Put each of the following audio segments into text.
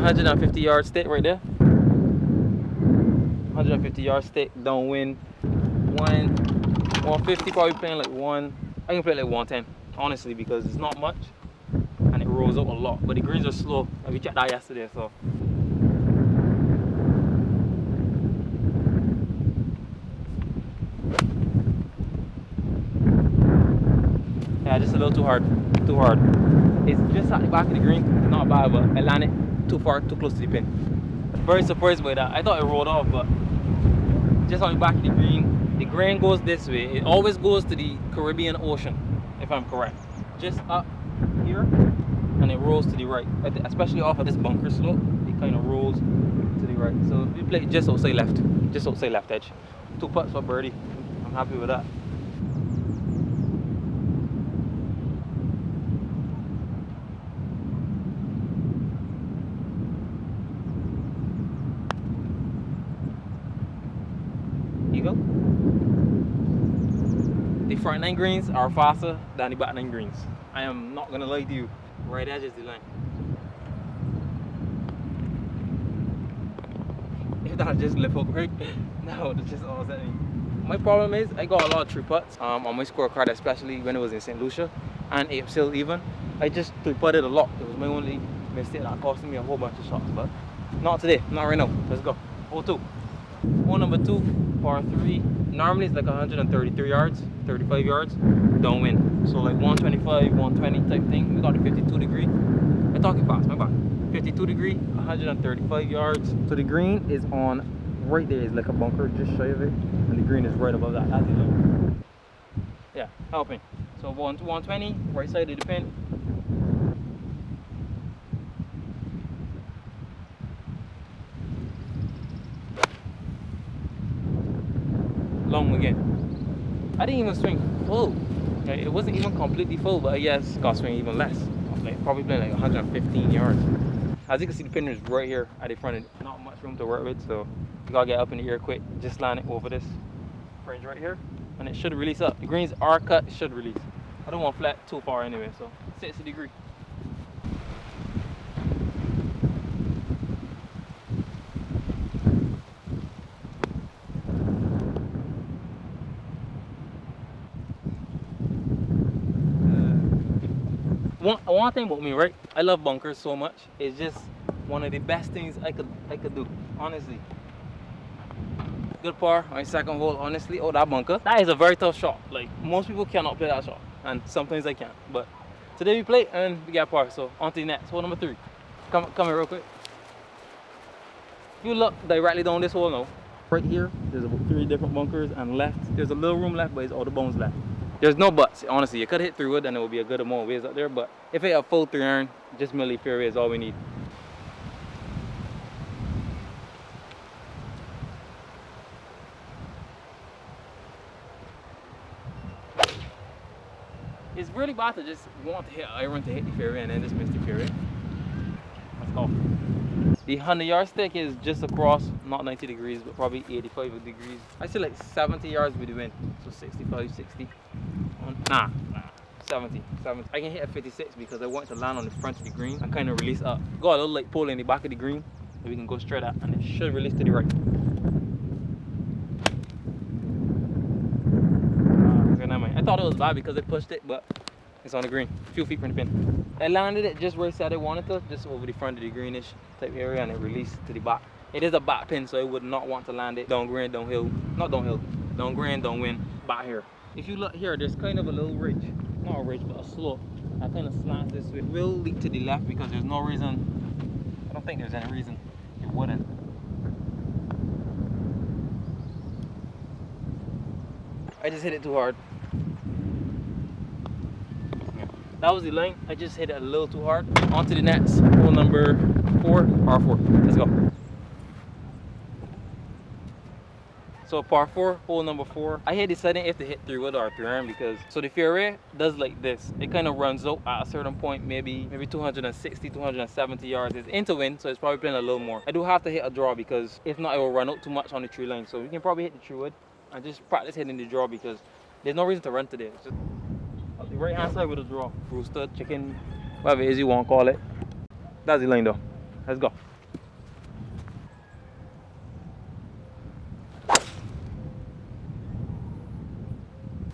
150 yard stick right there. 150 yard stick, downwind. 150, probably playing like I can play like 110, honestly, because it's not much and it rolls up a lot. But the greens are slow. We checked that yesterday, so. Yeah, just a little too hard. Too hard. It's just at the back of the green. It's not bad, but I landed too far, too close to the pin. Very surprised by that. I thought it rolled off, but just on the back of the green. The grain goes this way. It always goes to the Caribbean Ocean, if I'm correct. Just up here, and it rolls to the right. Especially off of this bunker slope, it kind of rolls to the right. So we play just outside left edge. 2 putts for birdie. I'm happy with that. Eagle. The front 9 greens are faster than the back 9 greens. I am not gonna lie to you. Right edge is the line. If that just left hook right, no, that's just all setting. My problem is I got a lot of 3 putts on my scorecard, especially when it was in St. Lucia and Apesill even. I just 3 putted a lot. It was my only mistake that costing me a whole bunch of shots, but not today, not right now. Let's go. Hole 2. Hole number 2, par 3. Normally it's like 133 yards, 35 yards, downwind. So like 125, 120 type thing. We got a 52 degree. I'm talking fast, my bad. 52 degree, 135 yards. So the green is on right there. It's like a bunker just shy of it. And the green is right above that. That's it. Yeah, helping. So 120, right side of the pin. Long again. I didn't even swing full. It wasn't even completely full, but yes, got swing even less. Like probably playing like 115 yards. As you can see, the pin is right here at the front. Not much room to work with, so you gotta get up in the air quick. Just land it over this fringe right here, and it should release up. The greens are cut, it should release. I don't want flat too far anyway, so 60 degree. One thing about me, right? I love bunkers so much. It's just one of the best things I could do, honestly. Good par on my second hole, honestly. Oh, that bunker. That is a very tough shot. Like, most people cannot play that shot, and sometimes I can. But today we play and we got par. So on to the next hole number 3. Come here real quick. If you look directly down this hole now, right here, there's about 3 different bunkers, and left, there's a little room left, but it's all the bones left. There's no butts, honestly. You could hit 3 wood and it would be a good amount of waves up there, but if it a full 3 iron, just merely fairway is all we need. It's really bad to just want to hit iron to hit the fairway and then just miss the fairway. Let's go. The 100 yard stick is just across, not 90 degrees, but probably 85 degrees. I say like 70 yards with the wind, so 65, 60. Nah, 70. I can hit a 56 because I want to land on the front of the green and kind of release up. Got a little like pole in the back of the green that we can go straight at, and it should release to the right. I thought it was bad because it pushed it, but it's on the green, a few feet from the pin. I landed it just where I said I wanted to, just over the front of the greenish type area, and it released to the back. It is a back pin, so I would not want to land it down green, downhill, not downhill, down green, downwind, back here. If you look here, there's kind of a little ridge, not a ridge, but a slope that kind of slants this way. It will leak to the left because there's no reason, I don't think there's any reason it wouldn't. I just hit it too hard. That was the line. I just hit it a little too hard. On to the next. Hole number 4, par 4. Let's go. So par 4, hole number 4. I had decided if to hit 3 wood or 3 iron because so the fairway does like this. It kind of runs out at a certain point, maybe 260, 270 yards. It's into wind, so it's probably playing a little more. I do have to hit a draw because if not, it will run out too much on the tree line. So we can probably hit the 3 wood and just practice hitting the draw because there's no reason to run today. It's just the right hand side with a draw. Rooster, chicken, whatever it is you want to call it. That's the line though. Let's go.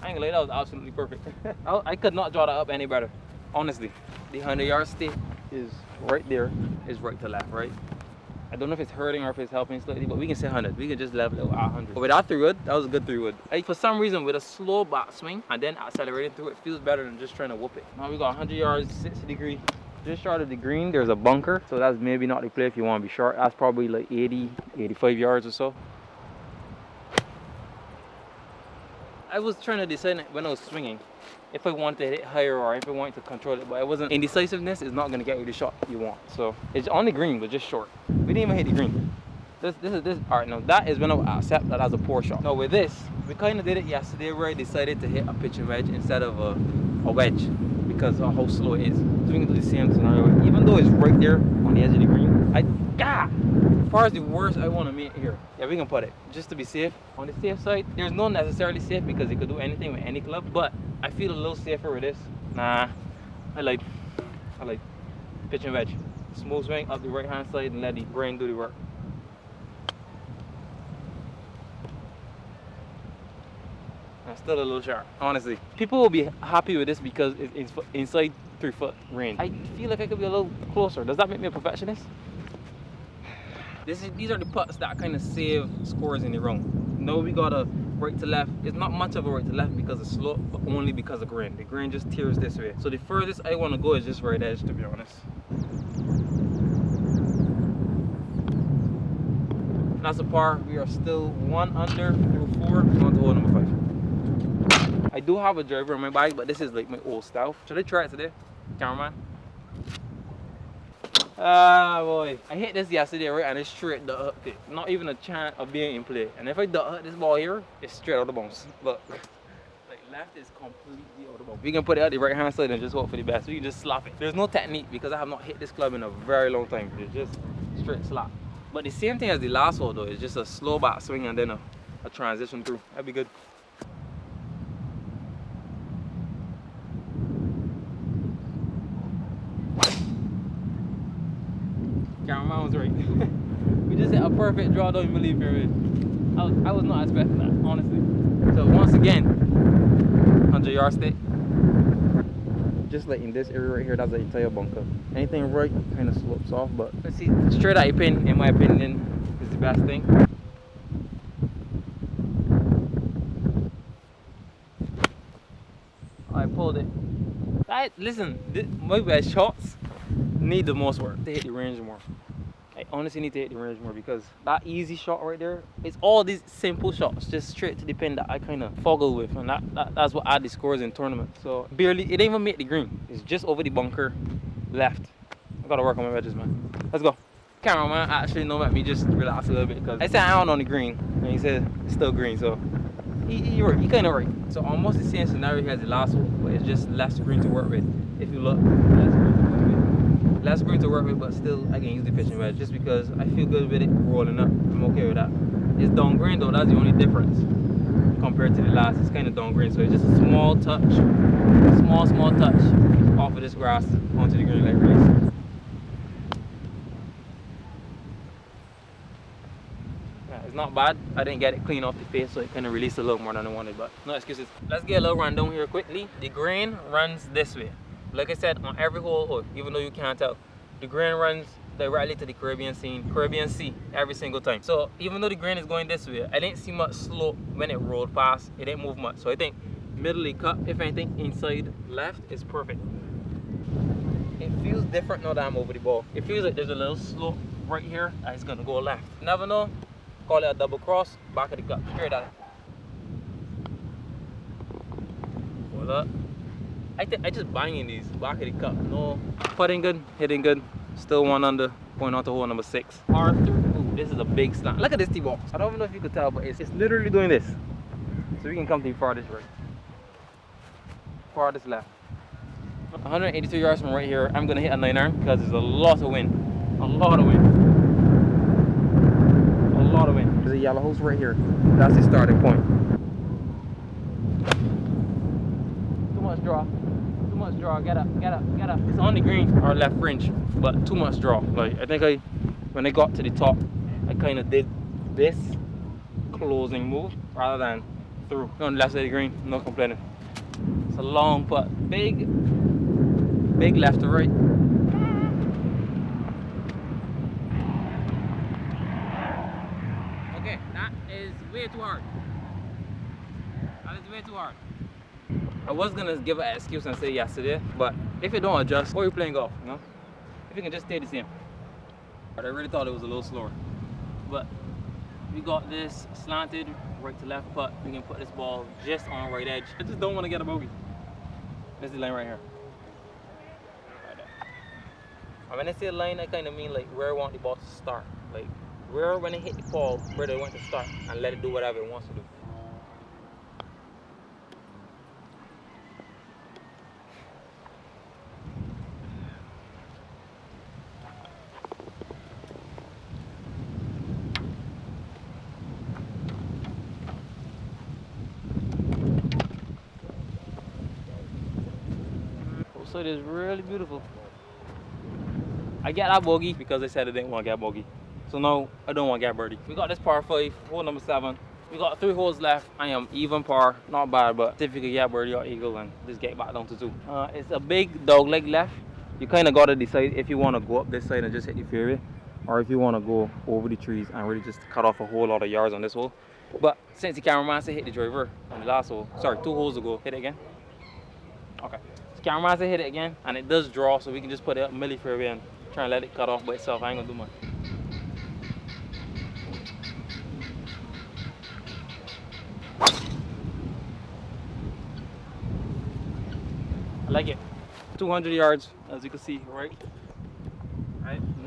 I ain't gonna lie, that was absolutely perfect. I could not draw that up any better, honestly. The 100-yard stay is right there, is right to left, right? I don't know if it's hurting or if it's helping slightly, but we can say 100. We can just level it at 100. But with that 3-wood, that was a good 3-wood. For some reason, with a slow back swing and then accelerating through it, feels better than just trying to whoop it. Now we got 100 yards, 60 degree. Just short of the green, there's a bunker. So that's maybe not the play if you want to be short. That's probably like 80, 85 yards or so. I was trying to decide when I was swinging if I wanted to hit it higher or if I wanted to control it, but it wasn't. Indecisiveness is not going to get you the shot you want. So it's on the green, but just short. We didn't even hit the green. This. All right, now that is when I would accept that as a poor shot. Now with this, we kind of did it yesterday where I decided to hit a pitching wedge instead of a wedge because of how slow it is. So we can do the same scenario. Even though it's right there on the edge of the green, as far as the worst I want to make here, yeah, we can put it just to be safe. On the safe side, there's no necessarily safe because it could do anything with any club, but I feel a little safer with this. Nah, I like pitching wedge. Smooth swing up the right hand side and let the brain do the work. I'm still a little sharp, honestly. People will be happy with this because it's inside 3-foot range. I feel like I could be a little closer. Does that make me a perfectionist? These are the putts that kind of save scores in the round. No, we got a right to left. It's not much of a right to left because it's slow, but only because of grain. The grain just tears this way. So the furthest I want to go is just right edge, to be honest. And that's a par. We are still 1 under through 4. On to hole number 5. I do have a driver on my bike, but this is like my old style. Should I try it today, cameraman? Ah boy, I hit this yesterday, right, and it's straight the up it. Not even a chance of being in play. And if I duck this ball here, it's straight out the bounce. Look, like left is completely out the bounce. We can put it at the right hand side and just hope for the best. We can just slap it. There's no technique because I have not hit this club in a very long time. It's just straight slap. But the same thing as the last hole though. It's just a slow back swing and then a transition through. That'd be good. Cameraman was right. We just hit a perfect draw, don't you believe it? I was not expecting that, honestly. So once again, 100-yard stick. Just like in this area right here, that's the entire bunker. Anything right kind of slopes off, but let's see, straight at your pin, in my opinion, is the best thing. I pulled it. Listen, my best shots need the most work to hit the range more. I honestly need to hit the range more because that easy shot right there, it's all these simple shots just straight to the pin that I kind of foggle with, and that's what add the scores in tournaments. So barely, it didn't even make the green. It's just over the bunker left. I gotta work on my wedges, man. Let's go. Cameraman actually know about me just relax a little bit because I sat down on the green and he said it's still green, so he kind of right. So almost the same scenario here as the last one, but it's just less green to work with. If you look, less green to work with, but still I can use the pitching wedge just because I feel good with it rolling up. I'm okay with that. It's down green though, that's the only difference compared to the last. It's kind of down green, so it's just a small touch, small touch off of this grass onto the green like race. Yeah, it's not bad. I didn't get it clean off the face, so it kind of released a little more than I wanted, but no excuses. Let's get a little rundown here quickly. The grain runs this way. Like I said, on every hole, even though you can't tell, the grain runs directly to the Caribbean Sea every single time. So even though the grain is going this way, I didn't see much slope when it rolled past. It didn't move much. So I think middle of the cup, if anything, inside left is perfect. It feels different now that I'm over the ball. It feels like there's a little slope right here and it's gonna go left. Never know, call it a double cross, back of the cup, straight at it. Hold up. I just banging these back of the cup. No, putting good, hitting good. Still 1 under, going on to hole number 6. Arthur, ooh, this is a big stand. Look at this tee box. I don't even know if you could tell, but it's literally doing this. So we can come to the farthest right, farthest left. 182 yards from right here. I'm gonna hit a 9-iron because there's a lot of wind. A lot of wind. A lot of wind. There's a yellow house right here. That's the starting point. Too much draw. Much draw, get up. It's on the green or left fringe, but too much draw. Like I think when I got to the top, I kind of did this closing move rather than through. On the left side of the green, no complaining. It's a long putt. Big left to right. Okay, that is way too hard. That is way too hard. I was gonna give an excuse and say yesterday, but if you don't adjust, why are you playing golf, you know? If you can just stay the same. But I really thought it was a little slower. But we got this slanted right to left putt. We can put this ball just on right edge. I just don't want to get a bogey. This is the line right here. Right there. And when I say line, I kind of mean like where I want the ball to start. Like where when it hit the ball, where they want to start, and let it do whatever it wants to do. So it is really beautiful. I get that bogey because I said I didn't want to get bogey. So now I don't want to get birdie. We got this par 5, hole number 7. We got 3 holes left. I am even par, not bad, but if you could get birdie or eagle and just get back down to 2. It's a big dog leg left. You kind of got to decide if you want to go up this side and just hit the fairway, or if you want to go over the trees and really just cut off a whole lot of yards on this hole. But since the cameraman said hit the driver on the last hole, sorry, 2 holes ago, hit it again. Okay. Cameraman said hit it again, and it does draw, so we can just put it up milli fairway and try and let it cut off by itself. I ain't gonna do much. I like it. 200 yards, as you can see, right?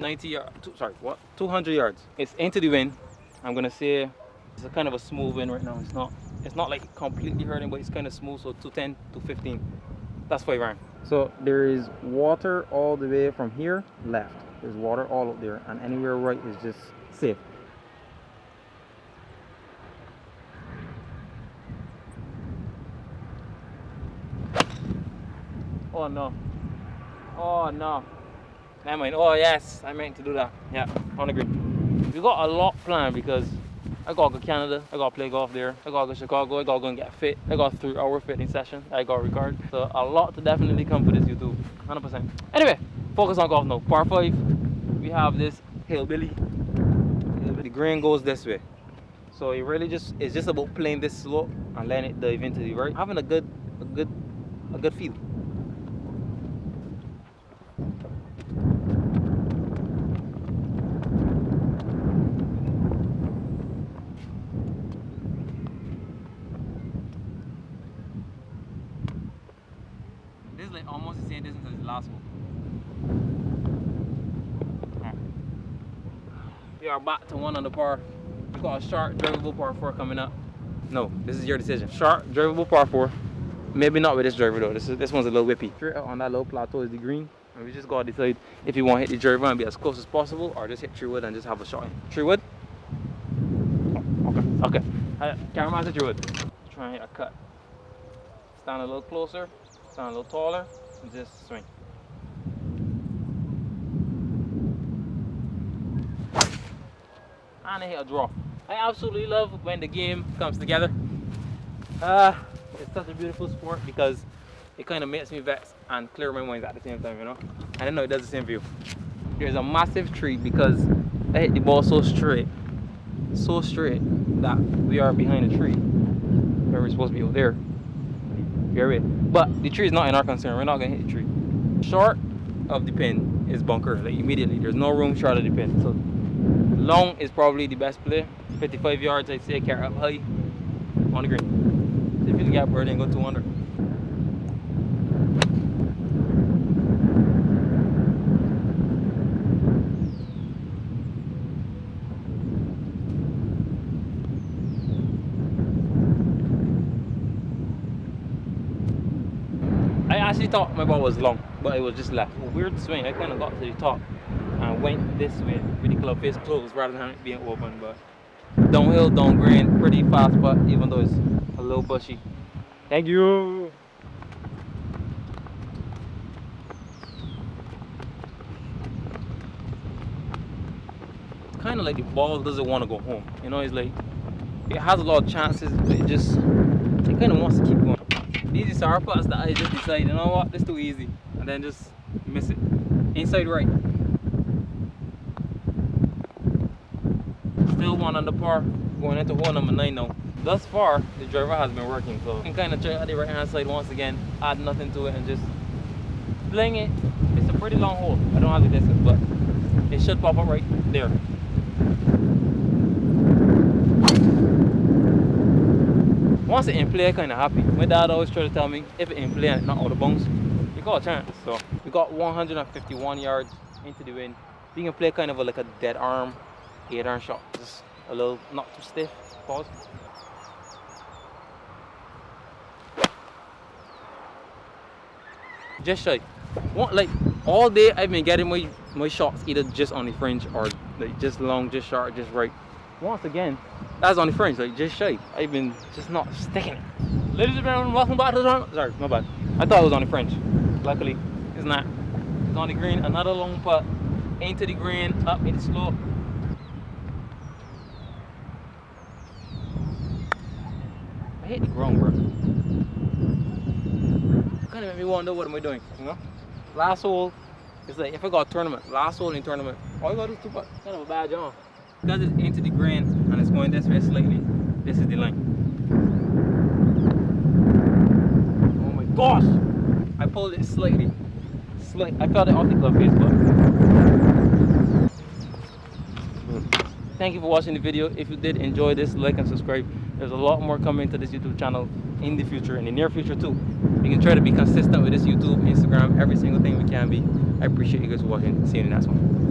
90 yards. Sorry, what? 200 yards. It's into the wind. I'm gonna say it's a kind of a smooth wind right now. It's not like completely hurting, but it's kind of smooth. So 210, 215. That's 5 iron. So there is water all the way from here left. There's water all up there, and anywhere right is just safe. Oh no. Oh no. Never mind. Oh yes, I meant to do that. Yeah, on the green. We got a lot planned because I gotta go to Canada, I gotta play golf there, I gotta go to Chicago, I gotta go and get fit, I got a 3-hour fitting session, I gotta record. So a lot to definitely come for this YouTube, 100%. Anyway, focus on golf now. Par 5, we have this hillbilly. The green goes this way. So it really it's just about playing this slope and letting it dive into the right. Having a good feel. This is like almost the same distance as the last one. Right. We are back to 1 on the par. We got a short, drivable par 4 coming up. No, this is your decision. Short, drivable par 4. Maybe not with this driver though. This one's a little whippy. Straight out on that little plateau is the green. And we just gotta decide if you want to hit the driver and be as close as possible, or just hit tree wood and just have a shot in. Tree wood? Oh, okay. Cameraman to tree wood. Try and hit a cut. Stand a little closer. Stand a little taller, and just swing. And I hit a draw. I absolutely love when the game comes together. It's such a beautiful sport because it kind of makes me vex and clear my mind at the same time, you know? And I know it does the same for you. There's a massive tree because I hit the ball so straight that we are behind a tree where we're supposed to be over there. But the tree is not in our concern. We're not gonna hit the tree. Short of the pin is bunker, like immediately. There's no room short of the pin. So long is probably the best play. 55 yards, I'd say, carry up high on the green. So if you can get birdie and go 200. I actually thought my ball was long, but it was just left. A weird swing. I kind of got to the top and went this way with the club face closed rather than it being open. But downhill, down green, pretty fast putt, even though it's a little bushy. Thank you. It's kind of like the ball doesn't want to go home. You know, it's like it has a lot of chances, but it just it kind of wants to keep going. These are sour putts that I just decided, you know what, this is too easy, and then just miss it. Inside right. Still one on the par, going into hole number 9 now. Thus far, the driver has been working, so I can kind of try out the right hand side once again, add nothing to it, and just fling it. It's a pretty long hole. I don't have the distance, but it should pop up right there. Once it's in play, I'm kind of happy. My dad always tried to tell me, if it's in play and it's not out of bounds, you got a chance. So we got 151 yards into the wind. You can play kind of like a dead arm, 8-iron shot, just a little not too stiff. Pause. Just shy. Like all day I've been getting my shots either just on the fringe or like just long, just short, just right. Once again, that's on the fringe, like just shy. I've been just not sticking it. Ladies and gentlemen, welcome back to the channel. Sorry, my bad. I thought it was on the fringe. Luckily, it's not. It's on the green. Another long putt into the green, up in the slope. I hit the ground, bro. Kind of made me wonder, what am I doing? You know, last hole. It's like if I got a tournament, last hole in tournament, all you gotta do is 2 putts. Kind of a bad job. Because it's into the green and it's going this way slightly. This is the line. Oh my gosh! I pulled it slightly. I felt it off the club face, but thank you for watching the video. If you did enjoy this, like and subscribe. There's a lot more coming to this YouTube channel in the future, in the near future too. We can try to be consistent with this YouTube, Instagram, every single thing we can be. I appreciate you guys for watching. See you in the next one.